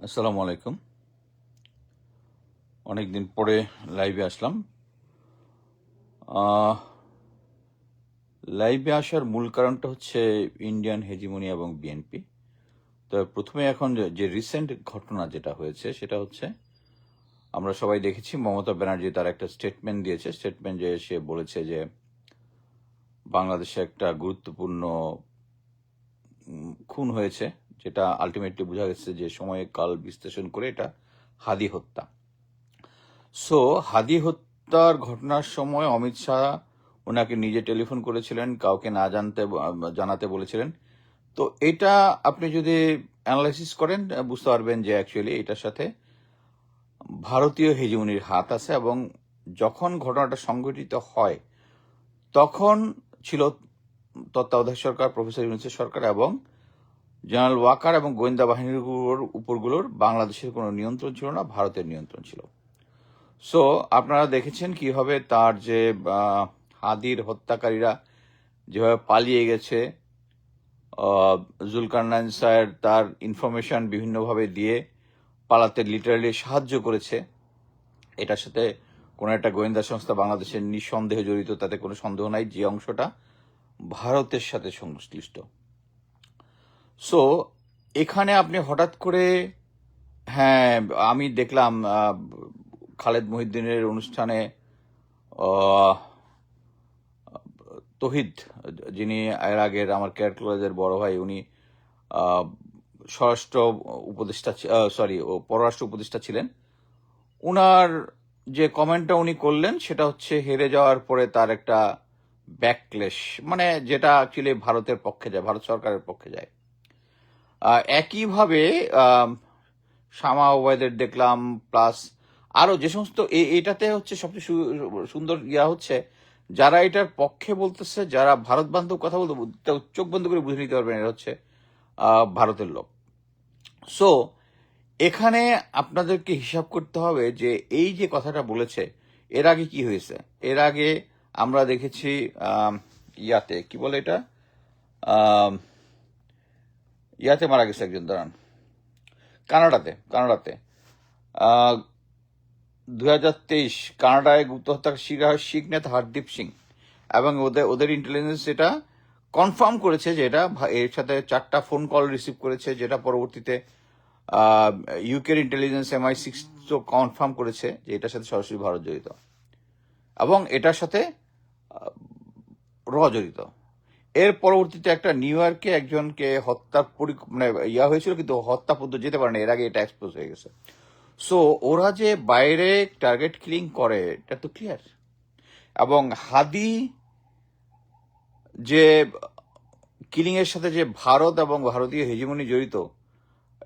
আসসালামু আলাইকুম। অনেকদিন পরে লাইভে আসলাম। আহ, লাইভে আসার মূল কারণটা হচ্ছে ইন্ডিয়ান হেজিমনি এবং বিএনপি। তো প্রথমে এখন যে রিসেন্ট ঘটনা যেটা হয়েছে সেটা হচ্ছে আমরা সবাই দেখেছি মমতা ব্যানার্জি তার একটা স্টেটমেন্ট দিয়েছে। স্টেটমেন্ট যে সে বলেছে যে বাংলাদেশে একটা গুরুত্বপূর্ণ খুন হয়েছে, যেটা আলটিমেটলি বোঝা গেছে যে সময়ে কাল বিশ্লেষণ করে এটা হাদি হত্যা। সো হাদি হত্যার ঘটনার সময় অমিত শাহ ওনাকে নিজে টেলিফোন করেছিলেন, কাউকে না জানাতে বলেছিলেন। তো এটা আপনি যদি অ্যানালাইসিস করেন বুঝতে পারবেন যে অ্যাকচুয়ালি এটার সাথে ভারতীয় হেজিমনির হাত আছে। এবং যখন ঘটনাটা সংঘটিত হয় তখন ছিল তত্ত্বাবধায়ক সরকার, প্রফেসর ইউনূসের সরকার, এবং জেনারেল ওয়াকার এবং গোয়েন্দা বাহিনীর উপরগুলোর বাংলাদেশের কোনো নিয়ন্ত্রণ ছিল না, ভারতের নিয়ন্ত্রণ ছিল। সো আপনারা দেখেছেন কিভাবে তার যে হাদির হত্যাকারীরা যেভাবে পালিয়ে গেছে। জুলকারনাইন স্যার তার ইনফরমেশন বিভিন্নভাবে দিয়ে পালাতে লিটারালি সাহায্য করেছে। এটার সাথে কোনো একটা গোয়েন্দা সংস্থা বাংলাদেশের নিঃসন্দেহে জড়িত, তাতে কোনো সন্দেহ নাই, যে অংশটা ভারতের সাথে সংশ্লিষ্ট। সো এখানে আপনি হঠাৎ করে, হ্যাঁ, আমি দেখলাম খালেদ মহিউদ্দিনের অনুষ্ঠানে তহিদ, যিনি এর আগের আমার কেয়ার কলেজের বড় ভাই, উনি স্বরাষ্ট্র উপদেষ্টা, পররাষ্ট্র উপদেষ্টা ছিলেন। উনার যে কমেন্টটা উনি করলেন সেটা হচ্ছে হেরে যাওয়ার পরে তার একটা ব্যাকলেশ, মানে যেটা অ্যাকচুয়ালি ভারতের পক্ষে যায়, ভারত সরকারের পক্ষে যায়। একইভাবে শামা ওবায়দের দেখলাম, প্লাস আরো যে সমস্ত এটাতে হচ্ছে সবচেয়ে সুন্দর হচ্ছে যারা এটার পক্ষে বলতেছে, যারা ভারত বান্ধব কথা বলতে চোখ বন্ধ করে বুঝে নিতে পারবেন এরা হচ্ছে ভারতের লোক। সো এখানে আপনাদেরকে হিসাব করতে হবে যে এই যে কথাটা বলেছে এর আগে কি হয়েছে। এর আগে আমরা দেখেছি ইয়াতে কি বলে এটা, ইয়াতে মারা গেছে একজন, দাঁড়ান, কানাডাতে 2023 কানাডায় গুপ্ত হত্যার শিকার হয় শিখ নেতা হরদীপ সিং, এবং ওদের ইন্টেলিজেন্স এটা কনফার্ম করেছে যে এটা এর সাথে 4টা ফোন কল রিসিভ করেছে, যেটা পরবর্তীতে ইউকের ইন্টেলিজেন্স MI6 কনফার্ম করেছে যে এটার সাথে সরাসরি ভারত জড়িত এবং এটার সাথে জড়িত। এর পরবর্তীতে একটা নিউ ইয়র্কে একজনকে হত্যার মানে হয়েছিল, কিন্তু হত্যা পর্যন্ত যেতে পারে না, এর আগে এটা এক্সপোজ হয়ে গেছে। সো ওরা যে বাইরে টার্গেট কিলিং করে এটা তো ক্লিয়ার। এবং হাদি যে কিলিং এর সাথে যে ভারত এবং ভারতীয় হেজিমনি জড়িত,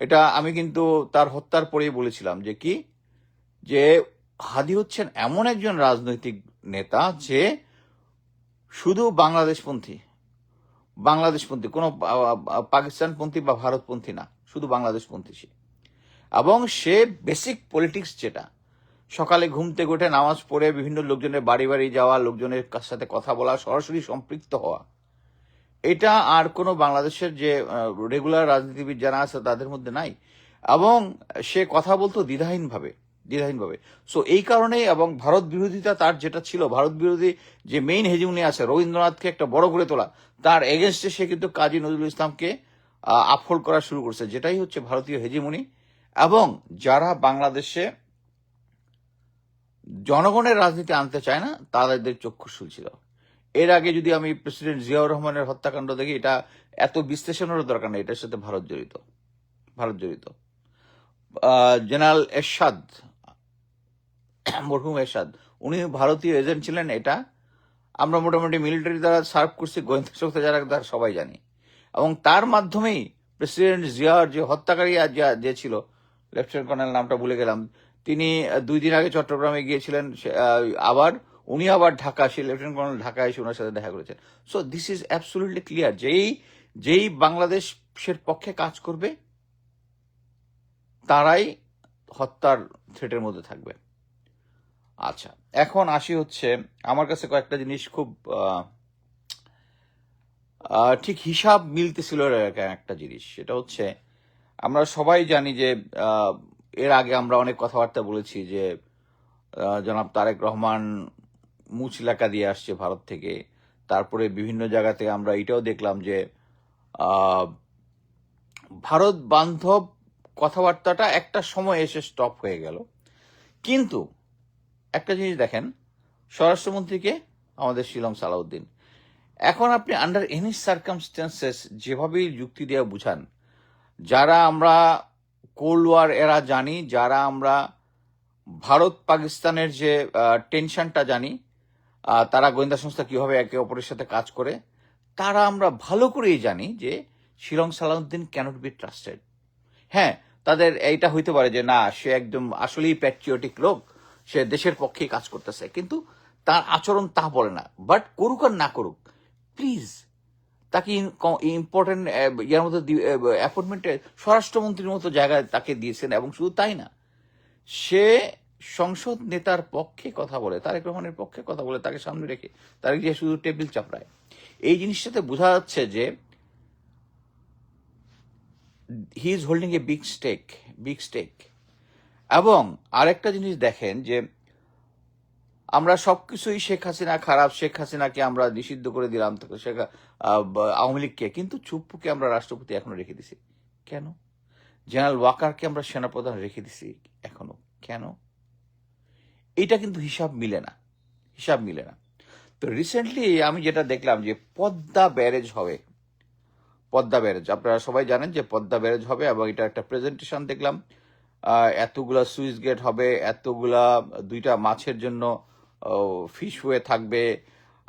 এটা আমি কিন্তু তার হত্যার পরেই বলেছিলাম যে কি, যে হাদি হচ্ছেন এমন একজন রাজনৈতিক নেতা যে শুধু বাংলাদেশপন্থী, কোনো পাকিস্তানপন্থী বা ভারতপন্থী না, শুধু বাংলাদেশপন্থী সে। এবং সে বেসিক পলিটিক্স, যেটা সকালে ঘুম থেকে উঠে নামাজ পড়ে বিভিন্ন লোকজনের বাড়ি বাড়ি যাওয়া, লোকজনের সাথে কথা বলা, সরাসরি সম্পৃক্ত হওয়া, এটা আর কোনো বাংলাদেশের যে রেগুলার রাজনীতিবিদ যারা আছে তাদের মধ্যে নাই। এবং সে কথা বলতো দ্বিধাহীনভাবে। সো এই কারণেই, এবং ভারত বিরোধিতা তার যেটা ছিল, ভারত বিরোধী যে মেইন হেজিমনি আছে, রবীন্দ্রনাথকে একটা বড় করে তোলা, তার এগেনস্টে সে কিন্তু কাজী নজরুল ইসলামকে আপহোল্ড করা শুরু করছে, যেটাই হচ্ছে ভারতীয় হেজিমনি। এবং যারা বাংলাদেশে জনগণের রাজনীতি আনতে চায় না তাদের চক্ষুশূল ছিল। এর আগে যদি আমি প্রেসিডেন্ট জিয়াউর রহমানের হত্যাকাণ্ড দেখি, এটা এত বিশ্লেষণেরও দরকার নেই, এটার সাথে ভারত জড়িত। জেনারেল এরশাদ, মরহুম এরশাদ, উনি ভারতীয় এজেন্ট ছিলেন, এটা আমরা মোটামুটি মিলিটারি দ্বারা সার্ভ করছি, গোয়েন্দা সংস্থা যারা দ্বারা সবাই জানি। এবং তার মাধ্যমেই প্রেসিডেন্ট জিয়ার যে হত্যাকারী যে ছিল, লেফটেন্যান্ট কর্নেল নামটা ভুলে গেলাম, তিনি 2 দিন আগে চট্টগ্রামে গিয়েছিলেন, আবার উনি আবার ঢাকা, সেই লেফটেন্যান্ট কর্নেল ঢাকা এসে ওনার সাথে দেখা করেছেন। So this is absolutely clear, যেই বাংলাদেশের পক্ষে কাজ করবে তারাই হত্যার থ্রেটের মধ্যে থাকবে। আচ্ছা, এখন আসি হচ্ছে আমার কাছে কয়েকটা জিনিস খুব ঠিক হিসাব মিলতেছিল একটা জিনিস, সেটা হচ্ছে আমরা সবাই জানি যে আহ, এর আগে আমরা অনেক কথাবার্তা বলেছি যে জনাব তারেক রহমান মুচলেকা দিয়ে আসছে ভারত থেকে। তারপরে বিভিন্ন জায়গাতে আমরা এটাও দেখলাম যে আহ, ভারত বান্ধব কথাবার্তাটা একটা সময় এসে স্টপ হয়ে গেল। কিন্তু একটা জিনিস দেখেন, স্বরাষ্ট্রমন্ত্রীকে আমাদের শিলং সালাউদ্দিন, এখন আপনি আন্ডার এনি সার্কামস্টেন্সেস যেভাবেই যুক্তি দিয়ে বুঝান, যারা আমরা কোল্ড ওয়ার এরা জানি, যারা আমরা ভারত পাকিস্তানের যে টেনশনটা জানি, তারা গোয়েন্দা সংস্থা কিভাবে একে অপরের সাথে কাজ করে, তারা আমরা ভালো করেই জানি যে Shillong Salauddin can't be trusted. হ্যাঁ, তাদের এইটা হইতে পারে যে না, সে একদম আসলেই প্যাট্রিয়টিক লোক, সে দেশের পক্ষেই কাজ করতেছে, কিন্তু তার আচরণ তা বলে না। বাট করুক আর না করুক, প্লিজ তাকে ইম্পর্টেন্ট ইয়ার মধ্যে অ্যাপয়েন্টমেন্টে স্বরাষ্ট্রমন্ত্রীর মতো জায়গায় তাকে দিয়েছেন। এবং শুধু তাই না, সে সংসদ নেতার পক্ষে কথা বলে, তারেক রহমানের পক্ষে কথা বলে, তাকে সামনে রেখে তারেক যে শুধু টেবিল চাপড়ায়। এই জিনিসটাতে বোঝা যাচ্ছে যে he is holding a big stake. এবং আরেকটা জিনিস দেখেন যে আমরা সবকিছুই শেখ হাসিনা খারাপ, শেখ হাসিনাকে আমরা নিষিদ্ধ করে দিলাম, আওয়ামী লীগকে, কিন্তু চুপ্পুকে আমরা রাষ্ট্রপতি এখনো রেখে দিছি কেন? জেনারেল ওয়াকারকে আমরা সেনাপ্রধান রেখে দিছি এখনো কেন? এটা কিন্তু হিসাব মিলে না। তো রিসেন্টলি আমি যেটা দেখলাম যে পদ্মা ব্যারেজ হবে, পদ্মা ব্যারেজ আপনারা সবাই জানেন যে পদ্মা ব্যারেজ হবে, এবং এটা একটা প্রেজেন্টেশন দেখলাম। এতগুলা সুইচ গেট হবে, এতগুলা 2টা মাছের জন্য ফিশ ওয়ে থাকবে,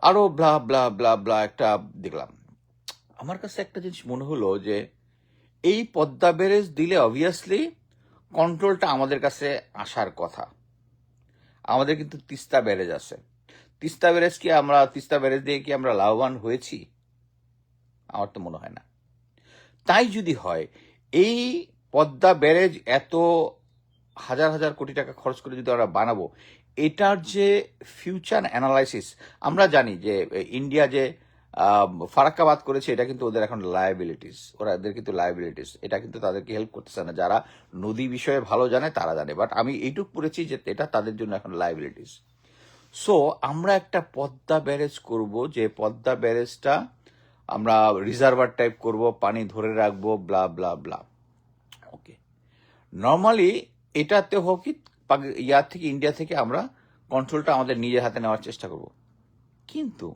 আরো ব্লা ব্লা ব্লা ব্লা একটা দেখলাম। আমার কাছে একটা জিনিস মনে হলো যে এই পদ্মা ব্যারেজ দিলে অবভিয়াসলি কন্ট্রোলটা আমাদের কাছে আসার কথা। আমাদের কিন্তু তিস্তা ব্যারেজ আছে। তিস্তা ব্যারেজ দিয়ে কি আমরা লাভবান হয়েছি? আমার তো মনে হয় না। তাই যদি হয়, এই পদ্মা ব্যারেজ এত হাজার হাজার কোটি টাকা খরচ করে যদি আমরা বানাবো, এটার যে ফিউচার অ্যানালাইসিস, আমরা জানি যে ইন্ডিয়া যে ফারাক্কাবাদ করেছে, এটা কিন্তু ওদের এখন ওদের কিন্তু লায়াবিলিটিস, এটা কিন্তু তাদেরকে হেল্প করতেছে না। যারা নদী বিষয়ে ভালো জানে তারা জানে, বাট আমি এইটুকু পড়েছি যে এটা তাদের জন্য এখন লায়াবিলিটিস। সো আমরা একটা পদ্মা ব্যারেজ করব, যে পদ্মা ব্যারেজটা আমরা রিজার্ভার টাইপ করব, পানি ধরে রাখবো, ব্লা ব্লা ব্লা। ওকে, নর্মালি এটাতে হোক কি ইন্ডিয়া থেকে আমরা কন্ট্রোলটা আমাদের নিজের হাতে নেওয়ার চেষ্টা করব। কিন্তু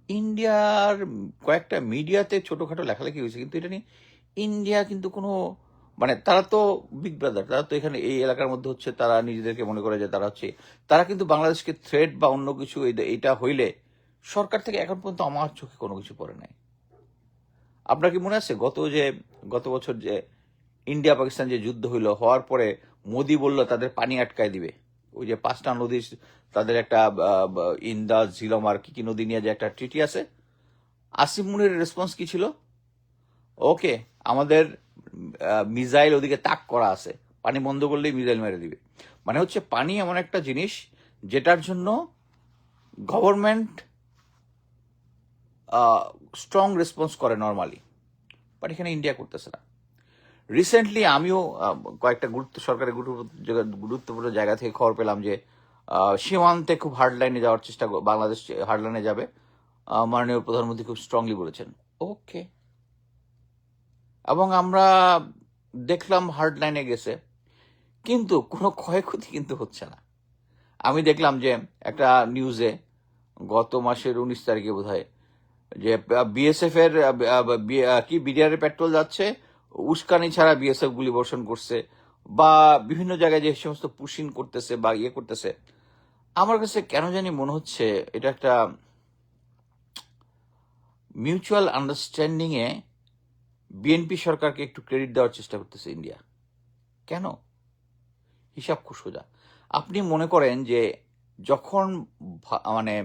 ইন্ডিয়ার কয়েকটা মিডিয়াতে ছোটখাটো লেখালেখি হয়েছে, কিন্তু এটা নিয়ে ইন্ডিয়া কিন্তু কোনো, মানে তারা তো বিগ ব্রাদার, তারা তো এখানে এই এলাকার মধ্যে হচ্ছে, তারা নিজেদেরকে মনে করে যে তারা কিন্তু বাংলাদেশকে থ্রেট বা অন্য কিছু এইটা হইলে সরকার থেকে এখন পর্যন্ত আমার চোখে কোনো কিছু পড়ে নাই। আপনার কি মনে আছে গত বছর যে ইন্ডিয়া পাকিস্তান যে যুদ্ধ হওয়ার পরে মোদি বলল তাদের পানি আটকায় দিবে? ওই যে 5টা নদী, তাদের একটা ইন্দাস, ঝিলম আর কি কি নদী নিয়ে যে একটা ট্রিটি আছে, আসিফ মুনির রেসপন্স কি ছিল? ওকে, আমাদের মিসাইল ওদিকে তাক করা আছে, পানি বন্ধ করলেই মিসাইল মেরে দিবে। মানে হচ্ছে পানি এমন একটা জিনিস যেটার জন্য গভর্নমেন্ট স্ট্রং রেসপন্স করে নর্মালি, বাট এখানে ইন্ডিয়া করতেছে না। রিসেন্টলি আমিও কয়েকটা সরকারের গুরুত্বপূর্ণ জায়গা থেকে খবর পেলাম যে সীমান্তে খুব হার্ডলাইনে যাওয়ার চেষ্টা, বাংলাদেশ হার্ডলাইনে যাবে, মাননীয় প্রধানমন্ত্রী খুব স্ট্রংলি বলেছেন। ওকে, এবং আমরা দেখলাম হার্ডলাইনে গেছে, কিন্তু কোনো ক্ষয়ক্ষতি কিন্তু হচ্ছে না। আমি দেখলাম যে একটা নিউজে গত মাসের 19 তারিখে বোধহয়, যে বিএসএফ এর কি বিডিআর এর পেট্রোল যাচ্ছে, উস্কানি ছাড়া বিএসএফ গুলি বর্ষণ করছে, বা বিভিন্ন জায়গায় যে সমস্ত পুশিং করতেছে বা করতেছে, আমার কাছে কেন জানি মনে হচ্ছে এটা একটা মিউচুয়াল আন্ডারস্ট্যান্ডিং এ বিএনপি সরকারকে একটু ক্রেডিট দেওয়ার চেষ্টা করতেছে ইন্ডিয়া। কেন? হিসাব খুব সোজা। আপনি মনে করেন যে যখন মানে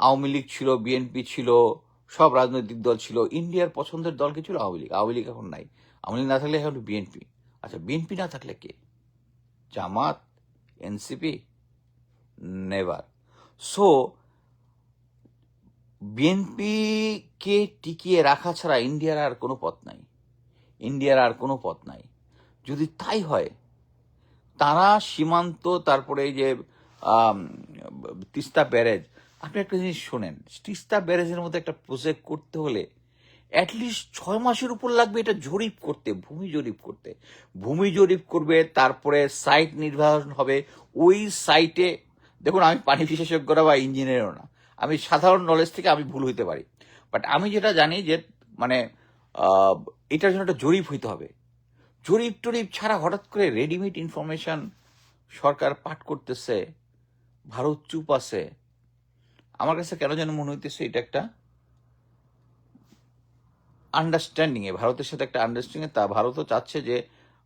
আওয়ামী লীগ ছিল, বিএনপি ছিল, সব রাজনৈতিক দল ছিল, ইন্ডিয়ার পছন্দের দল কি ছিল? আওয়ামী লীগ এখন নাই। আওয়ামী লীগ না থাকলে এখন বিএনপি। আচ্ছা, বিএনপি না থাকলে কে? জামাত, এনসিপি? নেভার। সো বিএনপি কে টিকিয়ে রাখা ছাড়া ইন্ডিয়ার আর কোনো পথ নাই। ইন্ডিয়ার আর কোনো পথ নাই। যদি তাই হয়, তারা সীমান্ত, তারপরে এই যে আম, তিস্তা ব্যারেজ, আপনি একটা জিনিস শোনেন, তিস্তা ব্যারেজের মতো একটা প্রজেক্ট করতে হলে অ্যাটলিস্ট 6 মাসের উপর লাগবে এটা জরিপ করতে, ভূমি জরিপ করতে। ভূমি জরিপ করবে, তারপরে সাইট নির্ধারণ হবে। ওই সাইটে, দেখুন আমি পানি বিশেষজ্ঞরা বা ইঞ্জিনিয়ারও না, আমি সাধারণ নলেজ থেকে আমি ভুল হইতে পারি, বাট আমি যেটা জানি যে মানে আহ, এটার জন্য একটা জরিপ হইতে হবে। জরিপ টরিপ ছাড়া হঠাৎ করে রেডিমেড ইনফরমেশন সরকার পাঠ করতেছে, ভারত চুপ আছে। আমার কাছে কেন যেন মনে হইতেছে এটা একটা আন্ডারস্ট্যান্ডিং এ, ভারতের সাথে একটা আন্ডারস্ট্যান্ডিং এ। তা ভারতও চাচ্ছে যে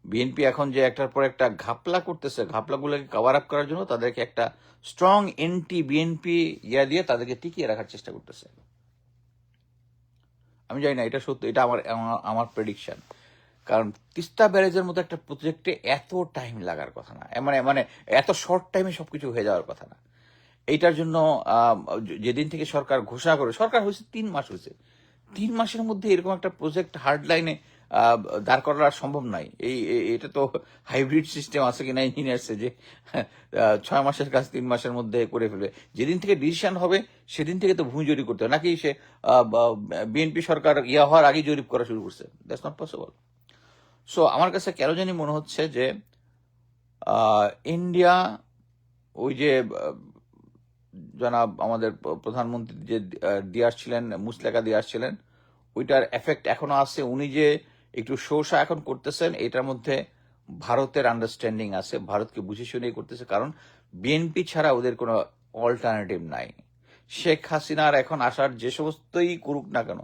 বিএনপি এখন যে একটার পর একটা ঘাপলা করতেছে, ঘাপলাগুলোকে কভার আপ করার জন্য তাদেরকে একটা স্ট্রং এন্টি বিএনপি ইয়া দিয়ে তাদেরকে টিকিয়ে রাখার চেষ্টা করতেছে। আমি জানি না এটা সত্য, এটা আমার আমার- আমার প্রেডিকশন। কারণ তিস্তা ব্যারেজের মতো একটা প্রজেক্টে এত টাইম লাগার কথা না, মানে মানে এত শর্ট টাইমে সবকিছু হয়ে যাওয়ার কথা না। এইটার জন্য যেদিন থেকে সরকার ঘোষণা করে, সরকার হয়েছে 3 মাস হয়েছে, 3 মাসের মধ্যে এরকম একটা প্রজেক্ট হার্ড লাইনে দাঁড় করা সম্ভব নয়। এটা তো হাইব্রিড সিস্টেম আছে কিনা ইঞ্জিনিয়ার্সে, যে 6 মাসের কাজ 3 মাসের মধ্যে করে ফেলবে। যেদিন থেকে ডিসিশন হবে সেদিন থেকে তো ভূমি জরিপ করতে হবে, নাকি সে বিএনপি সরকার ইয়া হওয়ার আগেই জরিপ করা শুরু করছে? That's not possible. সো আমার কাছে কেন জানি মনে হচ্ছে যে ইন্ডিয়া, ওই যে জনাব আমাদের প্রধানমন্ত্রী যে দিয়ে আসছিলেন, মুসলেকা দিয়ে আসছিলেন, ওইটার এফেক্ট এখনো আছে। উনি যে একটু শোষা এখন করতেছেন, এটার মধ্যে ভারতের আন্ডারস্ট্যান্ডিং আছে, ভারতকে বুঝে শুনেই করতেছে। কারণ বিএনপি ছাড়া ওদের কোনো অল্টারনেটিভ নাই। শেখ হাসিনার এখন আসার যে সমস্তই করুক না কেন,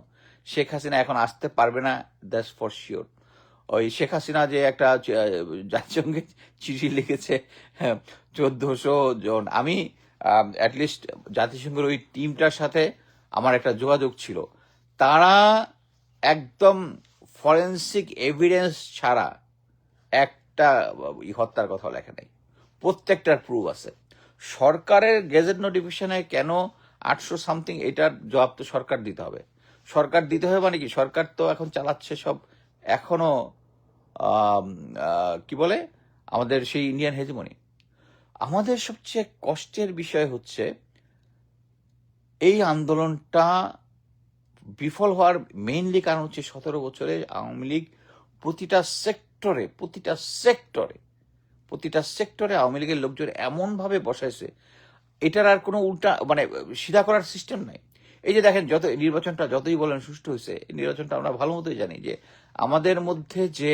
শেখ হাসিনা এখন আসতে পারবে না, দ্যাটস ফর শিওর। ওই শেখ হাসিনা যে একটা জাতিসংঘে চিঠি লিখেছে, 1400 জন, আমি অ্যাটলিস্ট জাতিসংঘের ওই টিমটার সাথে আমার একটা যোগাযোগ ছিল, তারা একদম ফরেন্সিক এভিডেন্স ছাড়া একটা হত্যার কথা লেখে নাই, প্রত্যেকটার প্রুফ আছে। সরকারের গেজেট নোটিফিকেশনে কেন 800 সামথিং, এটার জবাব তো সরকার দিতে হবে। সরকার দিতে হবে মানে কি, সরকার তো এখন চালাচ্ছে সব এখনো আম, কি বলে, আমাদের সেই ইন্ডিয়ান হেজিমনি। আমাদের সবচেয়ে কষ্টের বিষয় হচ্ছে এই আন্দোলনটা বিফল হওয়ার মেইনলি কারণ হচ্ছে 17 বছরে আওয়ামী লীগ প্রতিটা সেক্টরে, প্রতিটা সেক্টরে আওয়ামী লীগের লোকজন এমনভাবে বসাইছে, এটার আর কোনো উল্টা মানে সিধা করার সিস্টেম নাই। এই যে দেখেন, যত নির্বাচনটা যতই বলেন সুষ্ঠু হয়েছে, এই নির্বাচনটা আমরা ভালো মতোই জানি যে আমাদের মধ্যে যে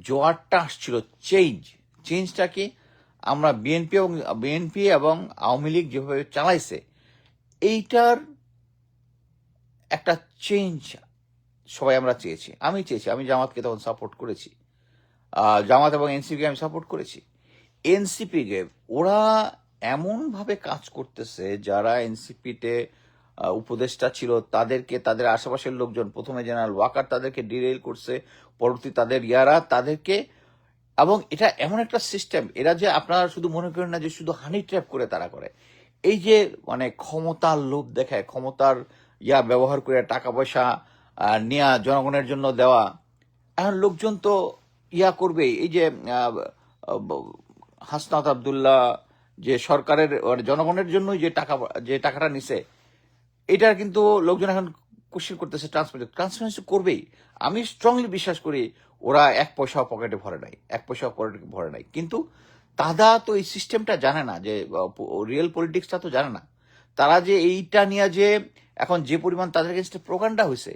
জোয়ারটা আসছিল, চেঞ্জটা কি, আমরা বিএনপি এবং আওয়ামী লীগ যেভাবে চালাইছে, এইটার একটা চেঞ্জ সবাই আমরা চেয়েছি। আমি চেয়েছি, আমি জামাতকে তখন সাপোর্ট করেছি, জামাত এবং এনসিপিকে আমি সাপোর্ট করেছি। এনসিপিকে ওরা এমনভাবে কাজ করতেছে, যারা এনসিপিতে উপদেষ্টা ছিল তাদেরকে, তাদের আশেপাশের লোকজন, প্রথমে জেনারেল ওয়াকার তাদেরকে ডিরেল করছে, পরবর্তী তাদের ইয়ারা তাদেরকে। এবং এটা এমন একটা সিস্টেম, এরা যে আপনারা শুধু মনে করেন না যে শুধু হানি ট্র্যাপ করে তারা করে, এই যে মানে ক্ষমতার লোভ দেখায়, ক্ষমতার ইয়া ব্যবহার করে টাকা পয়সা নেওয়া, জনগণের জন্য দেওয়া। এখন লোকজন তো ইয়া করবেই। এই যে হাসনাত আব্দুল্লাহ যে সরকারের জনগণের জন্যই যে টাকাটা নিছে, এটার কিন্তু লোকজন এখন কোশ্চেন করতেছে, ট্রান্সপারেন্সি করবেই। আমি স্ট্রংলি বিশ্বাস করি ওরা 1 পয়সাও পকেটে ভরে নাই, 1 পয়সাও পকেটে ভরে নাই। কিন্তু তারা তো এই সিস্টেমটা জানে না, যে রিয়েল পলিটিক্সটা তো জানে না। তারা যে এইটা নিয়ে যে এখন যে পরিমাণ তাদের এগেনস্টে প্রোপাগান্ডা হয়েছে,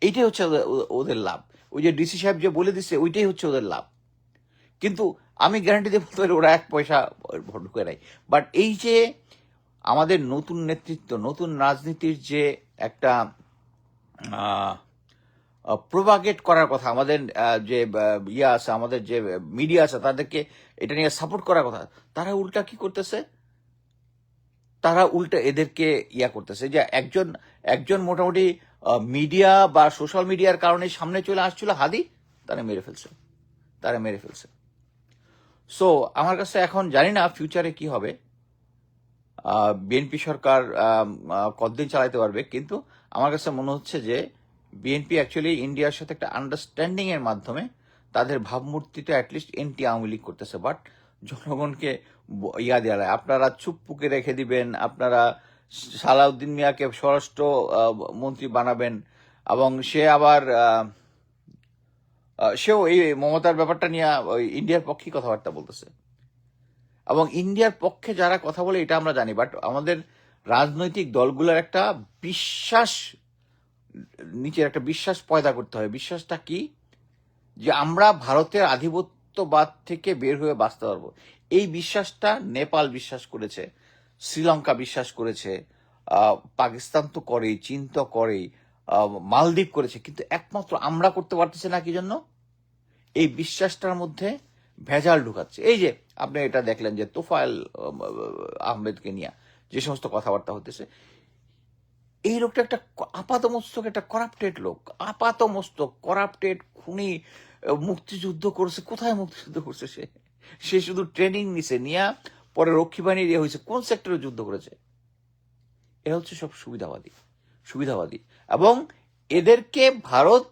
এইটাই হচ্ছে ওদের লাভ। ওই যে ডিসি সাহেব যে বলে দিচ্ছে, ওইটাই হচ্ছে ওদের লাভ। কিন্তু আমি গ্যারান্টি দিয়ে বলতে পারি ওরা 1 পয়সা ঢুকে নাই। বাট এই যে আমাদের নতুন নেতৃত্ব, নতুন রাজনীতির যে একটা প্রোভাগেট করার কথা, আমাদের যে ইয়ে আছে, আমাদের যে মিডিয়া আছে, তাদেরকে এটা নিয়ে সাপোর্ট করার কথা, তারা উল্টা কি করতেছে, তারা উল্টা এদেরকে ইয়া করতেছে। যে একজন একজন মোটামুটি মিডিয়া বা সোশ্যাল মিডিয়ার কারণে সামনে চলে আসছিল হাদি, তারা মেরে ফেলছে। সো আমার কাছে এখন জানি না ফিউচারে কি হবে, বিএনপি সরকার কতদিন চালাইতে পারবে, কিন্তু আমার কাছে মনে হচ্ছে যে বিএনপি অ্যাকচুয়ালি ইন্ডিয়ার সাথে একটা আন্ডারস্ট্যান্ডিং এর মাধ্যমে তাদের ভাবমূর্তিটা অ্যাটলিস্ট এন্টি আওয়ামী লীগ করতেছে, বাট জনগণকে ইয়া দেওয়া যায়। আপনারা চুপ্পুকে রেখে দিবেন, আপনারা সালাউদ্দিন মিয়াকে স্বরাষ্ট্র মন্ত্রী বানাবেন, এবং সে আবার সেও এই মমতার ব্যাপারটা নিয়ে ওই ইন্ডিয়ার পক্ষে কথাবার্তা বলতেছে। এবং ইন্ডিয়ার পক্ষে যারা কথা বলে এটা আমরা জানি, বাট আমাদের রাজনৈতিক দলগুলোর একটা বিশ্বাস, নিচের একটা বিশ্বাস পয়দা করতে হবে। বিশ্বাসটা কি? যে আমরা ভারতের আধিপত্যবাদ থেকে বের হয়ে বাঁচতে পারবো। এই বিশ্বাসটা নেপাল বিশ্বাস করেছে, শ্রীলঙ্কা বিশ্বাস করেছে, পাকিস্তান তো করেই, চীন তো করেই, মালদ্বীপ করেছে, কিন্তু একমাত্র আমরা করতে পারতেছি না। কি জন্য? এই বিশ্বাসটার মধ্যে ভেজাল ঢুকাচ্ছে। এই যে আপনি এটা দেখলেন যে তোফায়েল আহমেদকে নিয়ে যে সমস্ত কথাবার্তা হতেছে, এই লোকটা একটা আপাতমস্তক একটা করাপ্টেড লোক, আপাতমস্তক করাপ্টেড খুনি। মুক্তিযুদ্ধ করছে, কোথায় মুক্তিযুদ্ধ করছে সে? সে শুধু ট্রেনিং নিছে, নিয়ে পরে রক্ষী বাহিনী দিয়ে হয়েছে, কোন সেক্টরে যুদ্ধ করেছে? এরা হচ্ছে সব সুবিধাবাদী, সুবিধাবাদী। এবং এদেরকে ভারত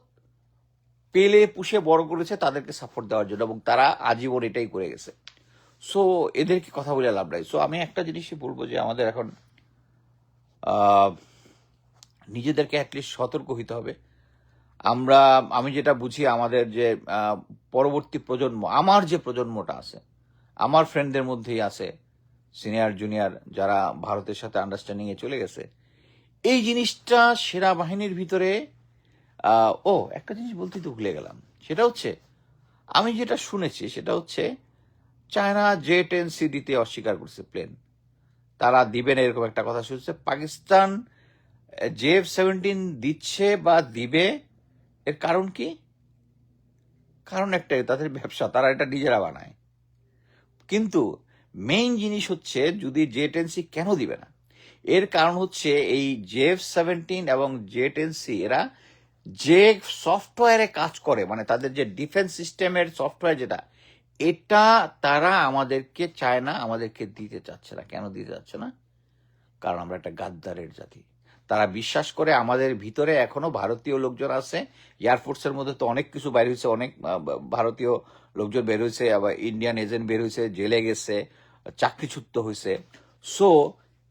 পেলে পুষে বড় করেছে তাদেরকে সাপোর্ট দেওয়ার জন্য, এবং তারা আজীবন এটাই করে গেছে। সো এদেরকে কথা বলে লাভ নাই। সো আমি একটা জিনিসই বলবো যে আমাদের এখন নিজেদেরকে অ্যাটলিস্ট সতর্ক হইতে হবে। আমি যেটা বুঝি, আমাদের যে পরবর্তী প্রজন্ম, আমার যে প্রজন্মটা আছে, আমার ফ্রেন্ডদের মধ্যেই আছে সিনিয়র জুনিয়র যারা ভারতের সাথে আন্ডারস্ট্যান্ডিং এ চলে গেছে। এই জিনিসটা সেনাবাহিনীর ভিতরে একটা জিনিস বলতে তো ভুলে গেলাম, সেটা হচ্ছে আমি যেটা শুনেছি সেটা হচ্ছে চায়না J-10C দিতে অস্বীকার করছে প্লেন, তারা দিবে না এরকম একটা কথা শুনছে। পাকিস্তান JF-17 দিচ্ছে বা দিবে, এর কারণ কি? কারণ একটাই, তাদের ব্যবসা, তারা এটা নিজেরা বানায়। কিন্তু মেইন জিনিস হচ্ছে যদি J-10C কেন দিবে না, এর কারণ হচ্ছে এই JF-17 এবং J-10C এরা যে সফটওয়্যারে কাজ করে, মানে তাদের যে ডিফেন্স সিস্টেমের সফটওয়্যার যেটা, এটা তারা আমাদেরকে চায় না, আমাদেরকে দিতে চাচ্ছে না। কেন দিতে চাচ্ছে না? কারণ আমরা একটা গাদ্দারের জাতি। তারা বিশ্বাস করে আমাদের ভিতরে এখনো ভারতীয় লোকজন আছে। এয়ারফোর্সের মধ্যে তো অনেক কিছু বের হয়েছে, অনেক ভারতীয় লোকজন বের হয়েছে, আবার ইন্ডিয়ান এজেন্ট বের হয়েছে, জেলে গেছে, চাকরিচ্যুত হয়েছে। সো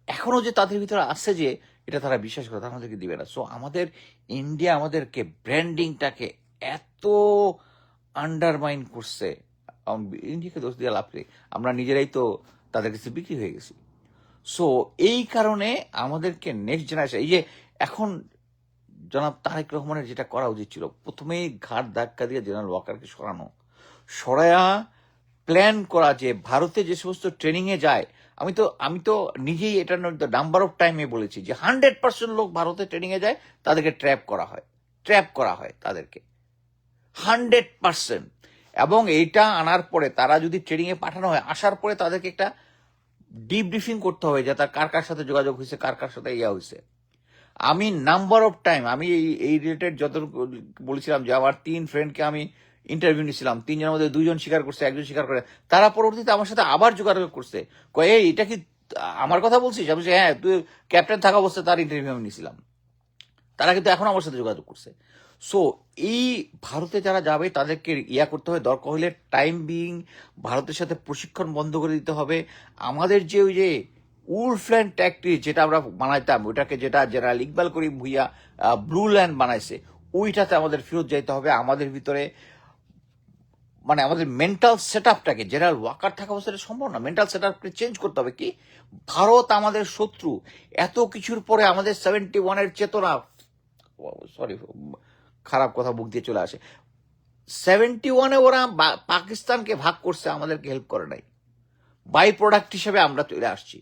এখনো যে তাদের ভিতরে আছে যে এটা তারা বিশ্বাস করে, তারা আমাদেরকে দিবে না। সো আমাদের ইন্ডিয়া আমাদেরকে ব্র্যান্ডিংটাকে এত আন্ডারমাইন করছে, ইন্ডিয়াকে দোষ দিয়ে লাভ নেই, আমরা নিজেরাই তো তাদের কাছে বিক্রি হয়ে গেছি। সো এই কারণে আমাদেরকে নেক্সট জেনারেশন, এই যে এখন জনাব তারেক রহমানের যেটা করা উচিত ছিল, প্রথমেই ঘাট ধাক্কা দিয়ে জেনারেল ওয়াকারকে সরায়া প্ল্যান করা যে ভারতে যে সমস্ত ট্রেনিং এ যায়। আমি তো নিজেই এটা নাম্বার অফ টাইমে বলেছি যে 100% লোক ভারতে ট্রেনিং এ যায়, তাদেরকে ট্র্যাপ করা হয় তাদেরকে 100%। এবং এইটা আনার পরে তারা যদি ট্রেনিং এ পাঠানো হয়, আসার পরে তাদেরকে একটা ডিব্রিফিং করতে হবে যে তার কার কার সাথে যোগাযোগ হয়েছে, কার কার সাথে ইয়া হয়েছে। আমি নাম্বার অফ টাইম আমি এই রিলেটেড যত বলেছিলাম যে আমার 3 ফ্রেন্ডকে আমি ইন্টারভিউ নিয়েছিলাম, 3 জনের মধ্যে 2 জন স্বীকার করছে, 1 জন স্বীকার করে। তারা পরবর্তীতে আমার সাথে আবার যোগাযোগ করছে, কয় এই এটা কি আমার কথা বলছিস? আমি বলছি হ্যাঁ, তুই ক্যাপ্টেন থাকা অবস্থায় তার ইন্টারভিউ আমি নিয়েছিলাম। তারা কিন্তু এখন আমার সাথে যোগাযোগ করছে। সো এই ভারতে যারা যাবে তাদেরকে ইয়া করতে হবে, দরকার হলে টাইম বিং ভারতের সাথে প্রশিক্ষণ বন্ধ করে দিতে হবে। আমাদের যে ওই যে উলফল্যান্ড ট্যাকটিস যেটা আমরা বানাইতাম, ওইটাকে যেটা জেনারেল ইকবাল করিম ভুইয়া ব্লু ল্যান্ড বানাইছে, ওইটাতে আমাদের ফেরত যাইতে হবে। আমাদের ভিতরে মানে আমাদের মেন্টাল সেট আপটাকে, জেনারেল ওয়াকার থাকা অবস্থায় সম্ভব না, মেন্টাল সেট আপকে চেঞ্জ করতে হবে। কি ভারত আমাদের শত্রু, এত কিছুর পরে আমাদের 71-এর চেতনা, সরি খারাপ কথা মুখ দিয়ে চলে আসে, 71-এ ওরা পাকিস্তানকে ভাগ করছে, আমাদেরকে হেল্প করে নাই, বাই প্রোডাক্ট হিসেবে আমরা চলে আসছি,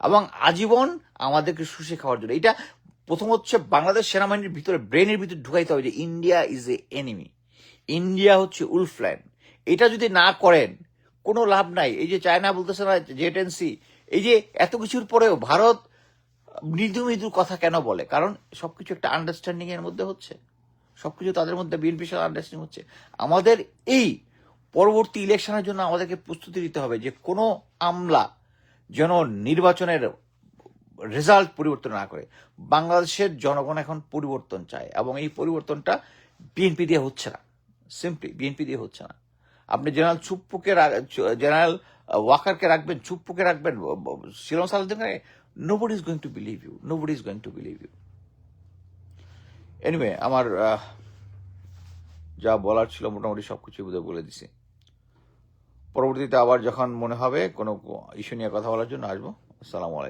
এবং আজীবন আমাদেরকে শুষে খাওয়ার জন্য। এটা প্রথম হচ্ছে বাংলাদেশ সেনাবাহিনীর ভিতরে ব্রেনের ভিতরে ঢুকাইতে হবে যে India is a enemy, India হচ্ছে উলফল্যান্ড। এটা যদি না করেন কোনো লাভ নাই। এই যে চায়না বলতেছে না J-10C, এই যে এত কিছুর পরেও ভারত মৃদু মৃদু কথা কেন বলে? কারণ সবকিছু একটা আন্ডারস্ট্যান্ডিং এর মধ্যে হচ্ছে, সবকিছু তাদের মধ্যে বিএনপির সাথে আন্ডারস্ট্যান্ডিং হচ্ছে। আমাদের এই পরবর্তী ইলেকশনের জন্য আমাদেরকে প্রস্তুতি নিতে হবে যে কোনো আমলা যেন নির্বাচনের রেজাল্ট পরিবর্তন না করে। বাংলাদেশের জনগণ এখন পরিবর্তন চায়, এবং এই পরিবর্তনটা বিএনপি দিয়ে হচ্ছে না, সিম্পলি বিএনপি দিয়ে হচ্ছে না। আপনি জেনারেল ওয়াকারকে রাখবেন, চুপ্পুকে রাখবেন, শিলং সালাউদ্দিনকে, nobody is going to believe you, nobody is going to believe you. Anyway, আমার যা বলার ছিল মোটামুটি সবকিছু বোধহয় বলে দিছি। পরবর্তীতে আবার যখন মনে হবে কোনো ইস্যু নিয়ে কথা বলার জন্য আসবো। আসসালামু আলাইকুম।